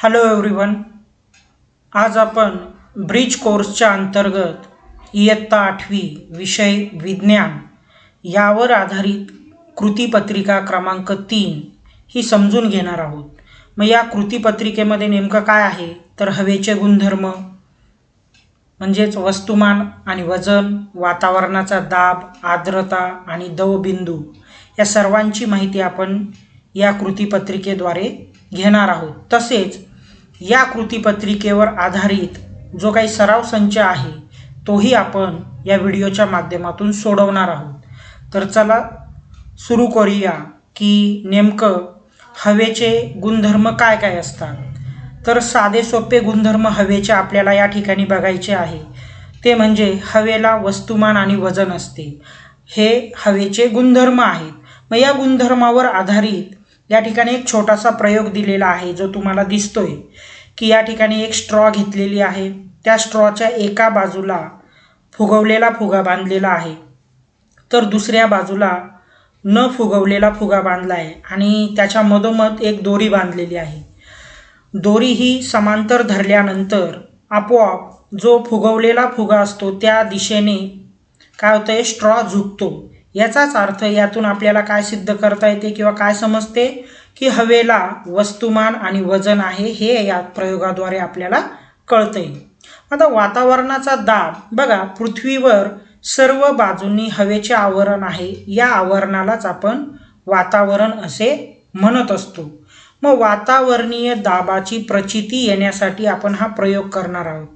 Hello everyone. आज आपण bridge कोर्सच्या अंतर्गत इयत्ता 8वी विषय विज्ञान यावर आधारित कृतीपत्रिका क्रमांक 3 ही समजून घेणार आहोत. मग या कृतीपत्रिकेमध्ये नेमकं काय आहे तर हवेचे गुणधर्म म्हणजेच वस्तुमान आणि वजन, वातावरणाचा दाब, आर्द्रता आणि दवबिंदू या सर्वांची माहिती आपण या कृतीपत्रिकेद्वारे घेणार आहोत. तसेच या कृतीपत्रिकेवर आधारित जो काही सराव संच आहे तोही आपण या व्हिडिओच्या माध्यमातून सोडवणार आहोत. तर चला सुरू करूया की नेमकं हवेचे गुणधर्म काय काय असतात. तर साधे सोपे गुणधर्म हवेचे आपल्याला या ठिकाणी बघायचे आहे. ते म्हणजे हवेला वस्तुमान आणि वजन असते. हे हवेचे गुणधर्म आहेत. मग या गुणधर्मावर आधारित या ठिकाणी एक छोटासा प्रयोग दिलेला आहे जो तुम्हाला दिसतोय की या ठिकाणी एक स्ट्रॉ घेतलेली आहे. त्या स्ट्रॉच्या एका बाजूला फुगवलेला फुगा बांधलेला आहे तर दुसऱ्या बाजूला न फुगवलेला फुगा बांधला आहे आणि त्याच्या मधोमध एक दोरी बांधलेली आहे. दोरी ही समांतर धरल्यानंतर आपोआप जो फुगवलेला फुगा असतो त्या दिशेने काय होतं, स्ट्रॉ झुकतो. याचाच अर्थ यातून आपल्याला काय सिद्ध करता येते किंवा काय समजते की हवेला वस्तुमान आणि वजन आहे हे या प्रयोगाद्वारे आपल्याला कळतंय. आता वातावरणाचा दाब बघा, पृथ्वीवर सर्व बाजूंनी हवेचे आवरण आहे. या आवरणालाच आपण वातावरण असे म्हणत असतो. मग वातावरणीय दाबाची प्रचिती येण्यासाठी आपण हा प्रयोग करणार आहोत.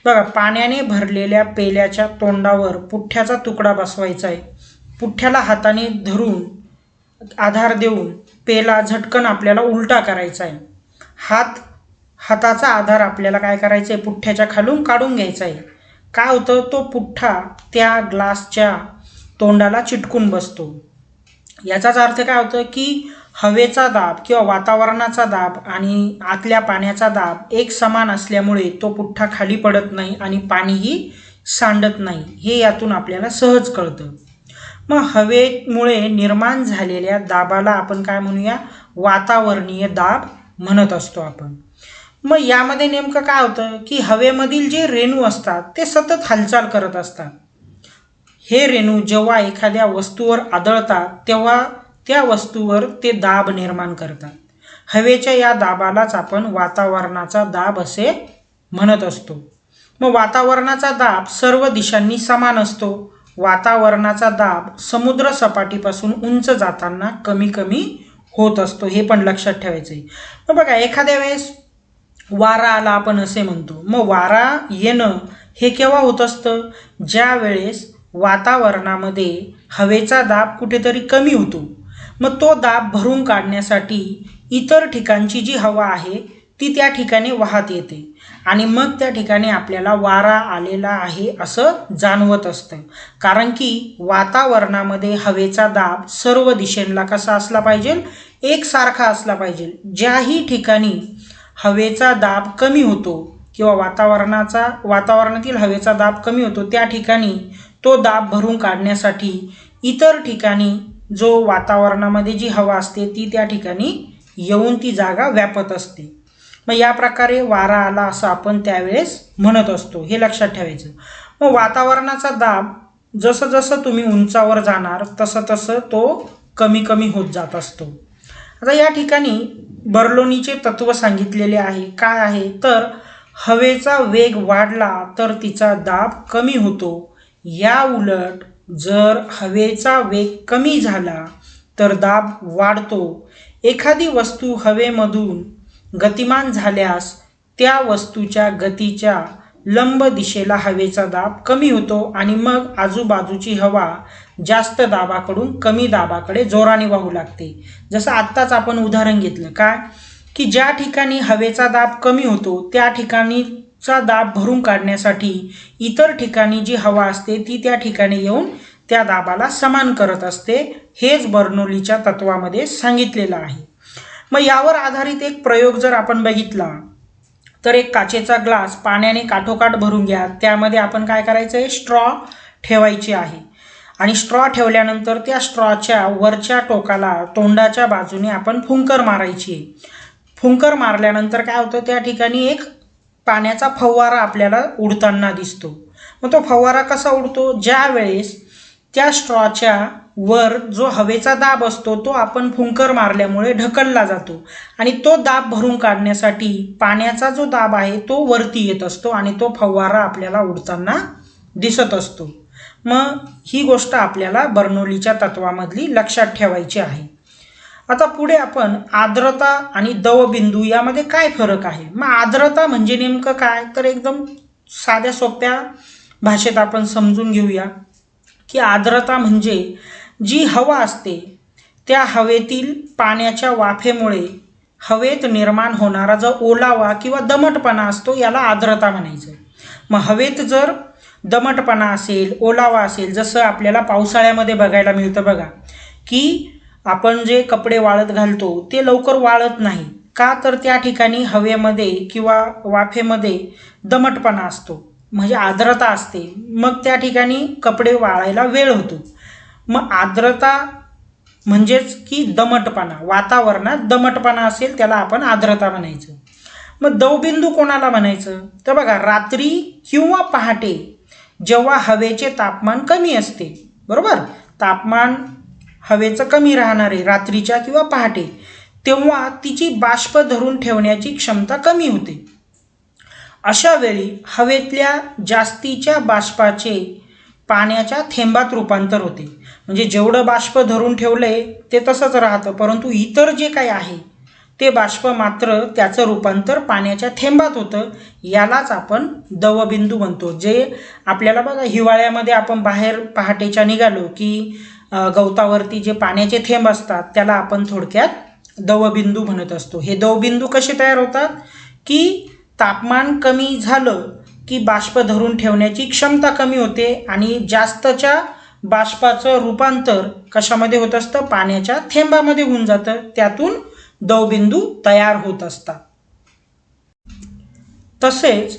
बघा, पाण्याने भरलेल्या पेल्याच्या तोंडावर पुठ्ठ्याचा तुकडा बसवायचा आहे. पुठ्ठ्याला हाताने धरून आधार देऊन पेला झटकन आपल्याला उलटा करायचा आहे. हाताचा आधार आपल्याला काय करायचं आहे, पुठ्ठ्याच्या खालून काढून घ्यायचा आहे. काय होतं, तो पुठ्ठा त्या ग्लासच्या तोंडाला चिटकून बसतो. याचाच अर्थ काय होतं की हवेचा दाब किंवा वातावरणाचा दाब आणि आतल्या पाण्याचा दाब एक समान असल्यामुळे तो पुठ्ठा खाली पडत नाही आणि पाणीही सांडत नाही. हे यातून आपल्याला सहज कळतं. मग हवेमुळे निर्माण झालेल्या दाबाला आपण काय म्हणूया, वातावरणीय दाब म्हणत असतो आपण. मग यामध्ये नेमकं काय होतं की हवेमधील जे रेणू असतात ते सतत हालचाल करत असतात. हे रेणू जेव्हा एखाद्या वस्तूवर आदळतात तेव्हा त्या वस्तूवर ते दाब निर्माण करतात. हवेच्या या दाबालाच आपण वातावरणाचा दाब असे म्हणत असतो. मग वातावरणाचा दाब सर्व दिशांनी समान असतो. वातावरणाचा दाब समुद्र सपाटीपासून उंच जाताना कमी कमी होत असतो. हे पण लक्षात ठेवायचं आहे. मग बघा, एखाद्या वेळेस वारा आला आपण असे म्हणतो. मग वारा येणं हे केव्हा होत असतं, ज्या वेळेस वातावरणामध्ये हवेचा दाब कुठेतरी कमी होतो. मग तो दाब भरून काढण्यासाठी इतर ठिकाणची जी हवा आहे ती त्या ठिकाणी वाहत येते आणि मग त्या ठिकाणी आपल्याला वारा आलेला आहे असं जाणवत असतं. कारण की वातावरणामध्ये हवेचा दाब सर्व दिशेला कसा असला पाहिजे, एकसारखा असला पाहिजे. ज्याही ठिकाणी हवेचा दाब कमी होतो किंवा वातावरणातील हवेचा दाब कमी होतो त्या ठिकाणी तो दाब भरून काढण्यासाठी इतर ठिकाणी जो वातावरणामध्ये जी हवा असते ती त्या ठिकाणी येऊन ती जागा व्यापत असते. मग या प्रकारे वारा आला असं आपण त्यावेळेस म्हणत असतो. हे लक्षात ठेवायचं. मग वातावरणाचा दाब जसं जसं तुम्ही उंचावर जाणार तसं तसं तो कमी कमी होत जात असतो. आता या ठिकाणी बर्नौलीचे तत्त्व सांगितलेले आहे. काय आहे तर हवेचा वेग वाढला तर तिचा दाब कमी होतो. या उलट जर हवेचा वेग कमी झाला तर दाब वाढतो. एखादी वस्तू हवेमधून गतिमान झाल्यास त्या वस्तूच्या गतीच्या लंब दिशेला हवेचा दाब कमी होतो आणि मग आजूबाजूची हवा जास्त दाबाकडून कमी दाबाकडे जोराने वाहू लागते. जसं आत्ताच आपण उदाहरण घेतलं काय की ज्या ठिकाणी हवेचा दाब कमी होतो त्या ठिकाणीचा दाब भरून काढण्यासाठी इतर ठिकाणी जी हवा असते ती त्या ठिकाणी येऊन त्या दाबाला समान करत असते. हेच बर्नौलीच्या तत्वामध्ये सांगितलेलं आहे. मग यावर आधारित एक प्रयोग जर आपण बघितला तर एक काचेचा ग्लास पाण्याने काठोकाठ भरून घ्या. त्यामध्ये आपण काय करायचं आहे, स्ट्रॉ ठेवायची आहे आणि स्ट्रॉ ठेवल्यानंतर त्या स्ट्रॉच्या वरच्या टोकाला तोंडाच्या बाजूने आपण फुंकर मारायची आहे. फुंकर मारल्यानंतर काय होतं, त्या ठिकाणी एक पाण्याचा फवारा आपल्याला उडताना दिसतो. मग तो फवारा कसा उडतो, ज्या वेळेस त्या स्ट्रॉच्या वर जो हवेचा दाब असतो तो आपण फुंकर मारल्यामुळे ढकलला जातो आणि तो दाब भरून काढण्यासाठी पाण्याचा जो दाब आहे तो वरती येत असतो आणि तो फवारा आपल्याला उडताना दिसत असतो. मग ही गोष्ट आपल्याला बर्नौलीच्या तत्वामधली लक्षात ठेवायची आहे. आता पुढे आपण आर्द्रता आणि दवबिंदू यामध्ये काय फरक आहे. मग आर्द्रता म्हणजे नेमकं काय, तर एकदम साध्या सोप्या भाषेत आपण समजून घेऊया की आर्द्रता म्हणजे जी हवा असते त्या हवेतील पाण्याच्या वाफेमुळे हवेत निर्माण होणारा जो ओलावा किंवा दमटपणा असतो याला आर्द्रता म्हणायचं. मग हवेत जर दमटपणा असेल, ओलावा असेल, जसं आपल्याला पावसाळ्यामध्ये बघायला मिळतं बघा, की आपण जे कपडे वाळत घालतो ते लवकर वाळत नाही का, तर त्या ठिकाणी हवेमध्ये किंवा वाफेमध्ये दमटपणा असतो, म्हणजे आर्द्रता असते. मग त्या ठिकाणी कपडे वाळायला वेळ होतो. मग आर्द्रता म्हणजेच की दमटपणा, वातावरणात दमटपणा असेल त्याला आपण आर्द्रता म्हणायचं. मग दवबिंदू कोणाला म्हणायचं, तर बघा रात्री किंवा पहाटे जेव्हा हवेचे तापमान कमी असते, बरोबर, तापमान हवेचं कमी राहणार आहे रात्रीच्या किंवा पहाटे, तेव्हा तिची बाष्प धरून ठेवण्याची क्षमता कमी होते. अशा वेळी हवेतल्या जास्तीच्या बाष्पाचे पाण्याच्या थेंबात रूपांतर होते. म्हणजे जेवढं बाष्प धरून ठेवलंय ते तसंच राहतं, परंतु इतर जे काही आहे ते बाष्प मात्र त्याचं रूपांतर पाण्याच्या थेंबात होतं. यालाच आपण दवबिंदू म्हणतो. जे आपल्याला बघा हिवाळ्यामध्ये आपण बाहेर पहाटेच्या निघालो की गवतावरती जे पाण्याचे थेंब असतात त्याला आपण थोडक्यात दवबिंदू म्हणत असतो. हे दवबिंदू कसे तयार होतात, की तापमान कमी झालं की बाष्प धरून ठेवण्याची क्षमता कमी होते आणि जास्तच्या बाष्पाचं रूपांतर कशामध्ये होत असतं, पाण्याच्या थेंबामध्ये होऊन जातं. त्यातून दवबिंदू तयार होत असतात. तसेच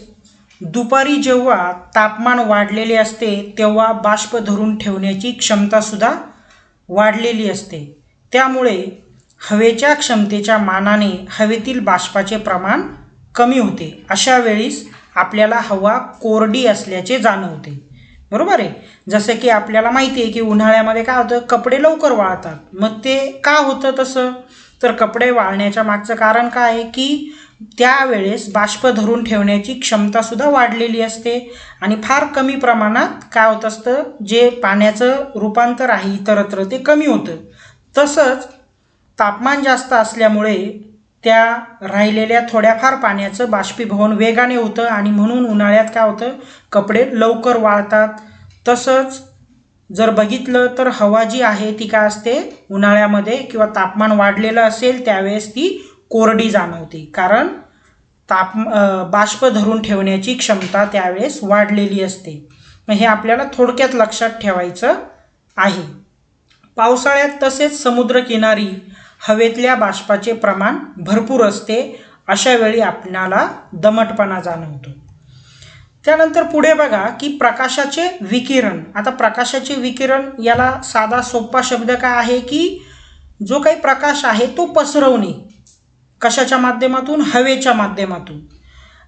दुपारी जेव्हा तापमान वाढलेले असते तेव्हा बाष्प धरून ठेवण्याची क्षमता सुद्धा वाढलेली असते. त्यामुळे हवेच्या क्षमतेच्या मानाने हवेतील बाष्पाचे प्रमाण कमी होते. अशा वेळीस आपल्याला हवा कोरडी असल्याचे जाणवते, बरोबर आहे. जसं की आपल्याला माहिती आहे की उन्हाळ्यामध्ये काय होतं, कपडे लवकर वाळतात. मग ते का होतं तसं, तर कपडे वाळण्याच्या मागचं कारण काय आहे की त्यावेळेस बाष्प धरून ठेवण्याची क्षमता सुद्धा वाढलेली असते आणि फार कमी प्रमाणात काय होत असतं, जे पाण्याचं रूपांतर आहे इतरत्र ते कमी होतं. तसंच तापमान जास्त असल्यामुळे त्या राहिलेल्या थोड्याफार पाण्याचं बाष्पीभवन वेगाने होतं आणि म्हणून उन्हाळ्यात काय होतं, कपडे लवकर वाळतात. तसंच जर बघितलं तर हवा जी आहे ती काय असते, उन्हाळ्यामध्ये किंवा तापमान वाढलेलं असेल त्यावेळेस ती कोरडी जाणवते, कारण बाष्प धरून ठेवण्याची क्षमता त्यावेळेस वाढलेली असते. मग हे आपल्याला थोडक्यात लक्षात ठेवायचं आहे. पावसाळ्यात तसेच समुद्रकिनारी हवेतल्या बाष्पाचे प्रमाण भरपूर असते. अशा वेळी आपल्याला दमटपणा जाणवतो. त्यानंतर पुढे बघा की प्रकाशाचे विकिरण. आता प्रकाशाचे विकिरण याला साधा सोपा शब्द काय आहे की जो काही प्रकाश आहे तो पसरवणे, कशाच्या माध्यमातून, हवेच्या माध्यमातून,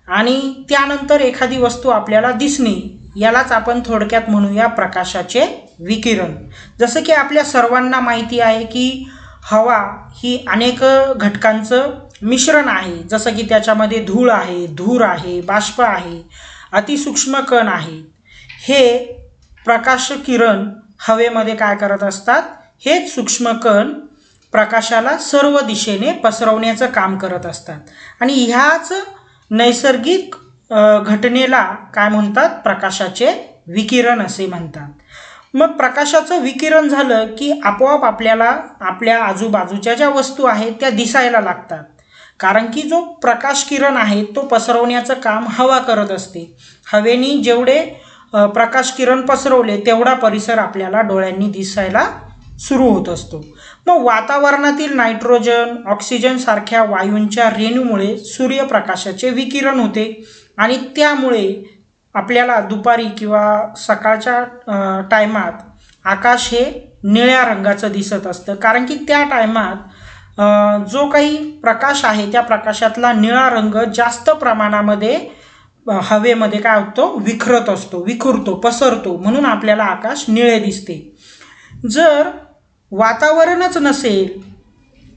आणि त्यानंतर एखादी वस्तू आपल्याला दिसणे, यालाच आपण थोडक्यात म्हणूया प्रकाशाचे विकिरण. जसं की आपल्या सर्वांना माहिती आहे की हवा ही अनेक घटकांचं मिश्रण आहे. जसं की त्याच्यामध्ये धूळ आहे, धूर आहे, बाष्प आहे, अतिसूक्ष्म कण आहे. हे प्रकाश किरण हवेमध्ये काय करत असतात, हेच सूक्ष्म कण प्रकाशाला सर्व दिशेने पसरवण्याचं काम करत असतात आणि ह्याच नैसर्गिक घटनेला काय म्हणतात, प्रकाशाचे विकिरण असे म्हणतात. मग प्रकाशाचं विकिरण झालं की आपोआप आपल्याला आपल्या आजूबाजूच्या ज्या वस्तू आहेत त्या दिसायला लागतात, कारण की जो प्रकाश किरण आहे तो पसरवण्याचं काम हवा करत असते. हवेने जेवढे प्रकाश किरण पसरवले तेवढा परिसर आपल्याला डोळ्यांनी दिसायला सुरू होत असतो. मग वातावरणातील नायट्रोजन, ऑक्सिजन सारख्या वायूंच्या रेणूमुळे सूर्यप्रकाशाचे विकिरण होते आणि त्यामुळे आपल्याला दुपारी किंवा सकाळच्या टायमात आकाश हे निळ्या रंगाचं दिसत असतं, कारण की त्या टायमात जो काही प्रकाश आहे त्या प्रकाशातला निळा रंग जास्त प्रमाणामध्ये हवेमध्ये काय होतो, विखरत असतो, विखुरतो, पसरतो, म्हणून आपल्याला आकाश निळे दिसते. जर वातावरणच नसेल,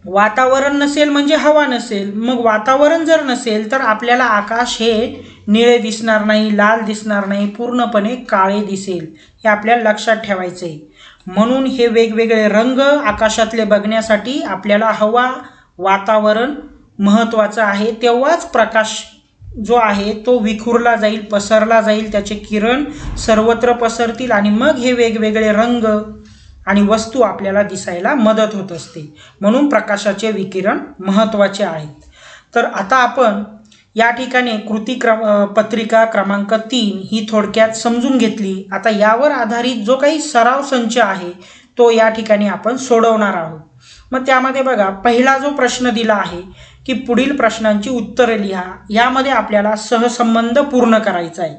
वातावरण नसेल म्हणजे हवा नसेल, मग वातावरण जर नसेल तर आपल्याला आकाश हे निळे दिसणार नाही, लाल दिसणार नाही, पूर्णपणे काळे दिसेल. हे आपल्याला लक्षात ठेवायचे आहे. म्हणून हे वेगवेगळे रंग आकाशातले बघण्यासाठी आपल्याला हवा, वातावरण महत्त्वाचं आहे. तेव्हाच प्रकाश जो आहे तो विखुरला जाईल, पसरला जाईल, त्याचे किरण सर्वत्र पसरतील आणि मग हे वेगवेगळे रंग आणि वस्तू आपल्याला दिसायला मदत होत असते. म्हणून प्रकाशाचे विकिरण महत्त्वाचे आहेत. तर आता आपण या ठिकाणी पत्रिका क्रमांक 3 ही थोडक्यात समजून घेतली. आता यावर आधारित जो काही सराव संच आहे तो या ठिकाणी आपण सोडवणार आहोत. मग त्यामध्ये बघा, पहिला जो प्रश्न दिला आहे की पुढील प्रश्नांची उत्तरे लिहा. यामध्ये आपल्याला सहसंबंध पूर्ण करायचा आहे.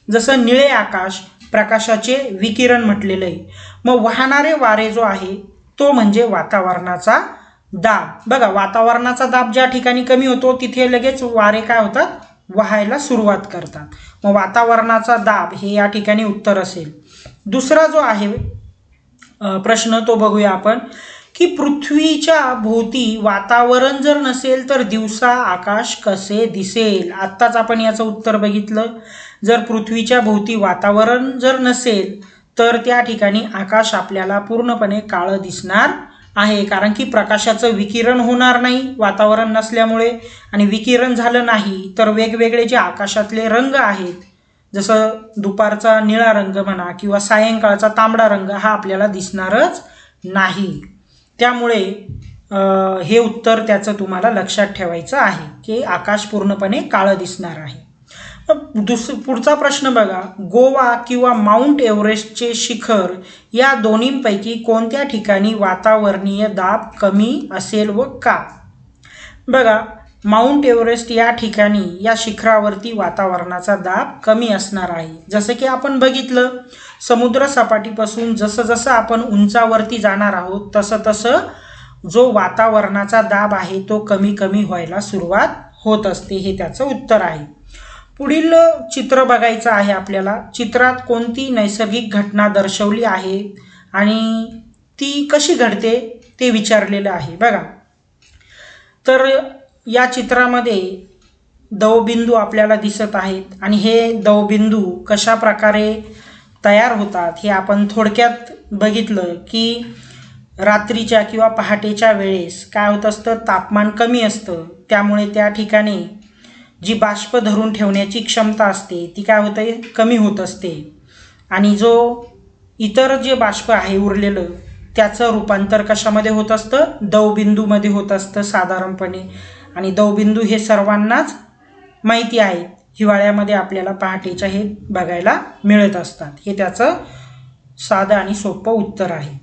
जसं निळे आकाश प्रकाशाचे विकिरण म्हटलेलं आहे. मग वाहणारे वारे जो आहे तो म्हणजे वातावरणाचा दाब. बघा, वातावरणाचा दाब ज्या ठिकाणी कमी होतो तिथे लगेच वारे काय होतात, वाहायला सुरुवात करतात. मग वातावरणाचा दाब हे या ठिकाणी उत्तर असेल. दुसरा जो आहे प्रश्न तो बघूया आपण की पृथ्वीच्या भोवती वातावरण जर नसेल तर दिवसा आकाश कसे दिसेल. आत्ताच आपण याचं उत्तर बघितलं. जर पृथ्वीच्या भोवती वातावरण जर नसेल तर त्या ठिकाणी आकाश आपल्याला पूर्णपणे काळं दिसणार आहे, कारण की प्रकाशाचं विकिरण होणार नाही वातावरण नसल्यामुळे. आणि विकिरण झालं नाही तर वेगवेगळे जे आकाशातले रंग आहेत, जसं दुपारचा निळा रंग म्हणा किंवा सायंकाळचा तांबडा रंग, हा आपल्याला दिसणारच नाही. त्यामुळे हे उत्तर त्याचं तुम्हाला लक्षात ठेवायचं आहे की आकाश पूर्णपणे काळं दिसणार आहे. पुढचा प्रश्न बघा, गोवा किंवा माउंट एव्हरेस्टचे शिखर या दोन्हींपैकी कोणत्या ठिकाणी वातावरणीय दाब कमी असेल व का. बघा, माउंट एव्हरेस्ट या ठिकाणी या शिखरावरती वातावरणाचा दाब कमी असणार आहे. जसं की आपण बघितलं, समुद्र सपाटीपासून जसं जसं आपण उंचावरती जाणार आहोत तसं तसं जो वातावरणाचा दाब आहे तो कमी कमी व्हायला सुरुवात होत असते. हे त्याचं उत्तर आहे. पुढील चित्र बघायचं आहे आपल्याला. चित्रात कोणती नैसर्गिक घटना दर्शवली आहे आणि ती कशी घडते ते विचारलेलं आहे. बघा, तर या चित्रामध्ये दवबिंदू आपल्याला दिसत आहेत आणि हे दवबिंदू कशा प्रकारे तयार होतात हे आपण थोडक्यात बघितलं की रात्रीच्या किंवा पहाटेच्या वेळेस काय होत असतं, तापमान कमी असतं. त्यामुळे त्या ठिकाणी जी बाष्प धरून ठेवण्याची क्षमता असते ती काय होते, कमी होत असते. आणि जो इतर जे बाष्प आहे उरलेलं त्याचं रूपांतर कशामध्ये होत असतं, दवबिंदूमध्ये होत असतं साधारणपणे. आणि दवबिंदू हे सर्वांनाच माहिती आहे, हिवाळ्यामध्ये आपल्याला पहाटेच्या हे बघायला मिळत असतात. हे त्याचं साधं आणि सोपं उत्तर आहे.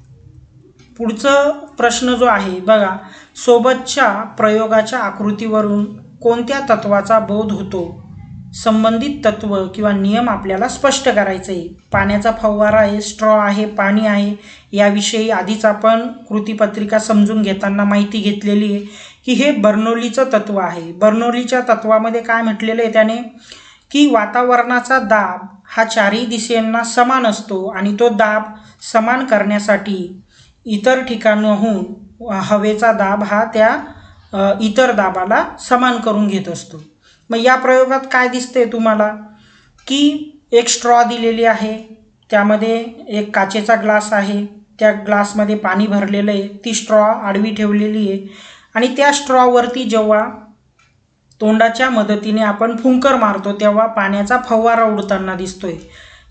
पुढचं प्रश्न जो आहे बघा, सोबतच्या प्रयोगाच्या आकृतीवरून कोणत्या तत्वाचा बोध होतो. संबंधित तत्व किंवा नियम आपल्याला स्पष्ट करायचं आहे. पाण्याचा फवारा आहे, स्ट्रॉ आहे, पाणी आहे, याविषयी आधीच आपण कृतीपत्रिका समजून घेताना माहिती घेतलेली आहे की हे बर्नौलीचं तत्व आहे. बर्नौलीच्या तत्वामध्ये काय म्हटलेलं आहे त्याने की वातावरणाचा दाब हा चारही दिशेंना समान असतो आणि तो दाब समान करण्यासाठी इतर ठिकाणाहून हवेचा दाब हा त्या इतर दाबाला समान करून घेत असतो. मग या प्रयोगात काय दिसते तुम्हाला की एक स्ट्रॉ दिलेली आहे, त्यामध्ये एक काचेचा ग्लास आहे, त्या ग्लासमध्ये पाणी भरलेलं आहे, ती स्ट्रॉ आडवी ठेवलेली आहे आणि त्या स्ट्रॉवरती जेव्हा तोंडाच्या मदतीने आपण फुंकर मारतो तेव्हा पाण्याचा फवारा उडताना दिसतोय.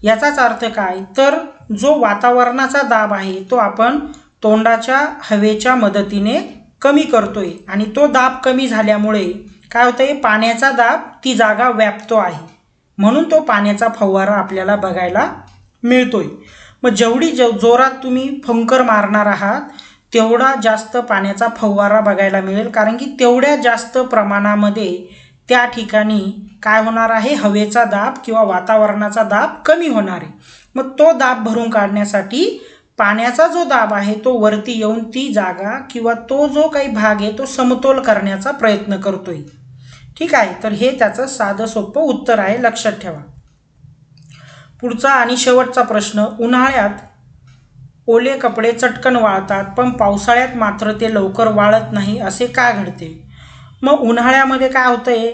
याचाच अर्थ काय, तर जो वातावरणाचा दाब आहे तो आपण तोंडाच्या हवेच्या मदतीने कमी करतोय आणि तो दाब कमी झाल्यामुळे काय होतंय, पाण्याचा दाब ती जागा व्यापतो आहे, म्हणून तो पाण्याचा फवारा आपल्याला बघायला मिळतोय. मग जेवढी जोरात तुम्ही फुंकर मारणार आहात तेवढा जास्त पाण्याचा फवारा बघायला मिळेल, कारण की तेवढ्या जास्त प्रमाणामध्ये त्या ठिकाणी काय होणार आहे, हवेचा दाब किंवा वातावरणाचा दाब कमी होणार आहे. मग तो दाब भरून काढण्यासाठी पाण्याचा जो दाब आहे तो वरती येऊन ती जागा किंवा तो जो काही भाग आहे तो समतोल करण्याचा प्रयत्न करतोय. ठीक आहे, तर हे त्याचं साधं सोपं उत्तर आहे, लक्षात ठेवा. पुढचा आणि शेवटचा प्रश्न, उन्हाळ्यात ओले कपडे चटकन वाळतात पण पावसाळ्यात मात्र ते लवकर वाळत नाही, असे का घडते? मग उन्हाळ्यामध्ये काय होतंय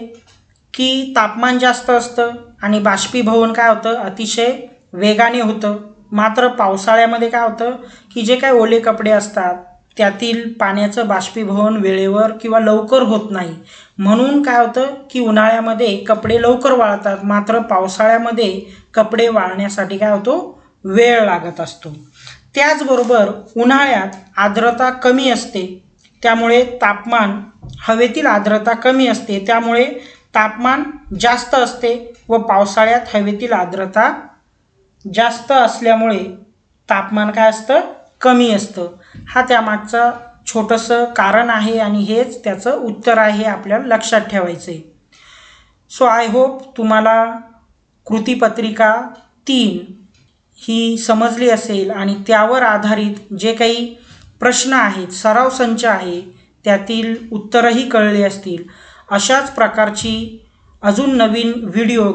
की तापमान जास्त असतं आणि बाष्पीभवन काय होतं अतिशय वेगाने होतं. मात्र पावसाळ्यामध्ये काय होतं की जे काही ओले कपडे असतात त्यातील पाण्याचं बाष्पीभवन वेळेवर किंवा लवकर होत नाही. म्हणून काय होतं की उन्हाळ्यामध्ये कपडे लवकर वाळतात, मात्र पावसाळ्यामध्ये कपडे वाळण्यासाठी काय होतो वेळ लागत असतो. त्याचबरोबर उन्हाळ्यात आर्द्रता कमी असते, त्यामुळे हवेतील आर्द्रता कमी असते, त्यामुळे तापमान जास्त असते व पावसाळ्यात हवेतील आर्द्रता जास्त असल्यामुळे तापमान काय असतं कमी असतं. हा त्यामागचं छोटंसं कारण आहे आणि हेच त्याचं उत्तर आहे, आपल्याला लक्षात ठेवायचं आहे. सो आय होप तुम्हाला कृतीपत्रिका 3 ही समजली असेल आणि त्यावर आधारित जे काही प्रश्न आहेत, सराव संच आहे, त्यातील उत्तरही कळले असतील. अशाच प्रकारची अजून नवीन व्हिडिओ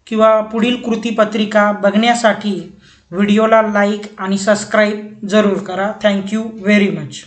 किंवा पुढील कृतीपत्रिका बघण्यासाठी व्हिडिओला लाईक आणि सबस्क्राईब जरूर करा. Thank you very much.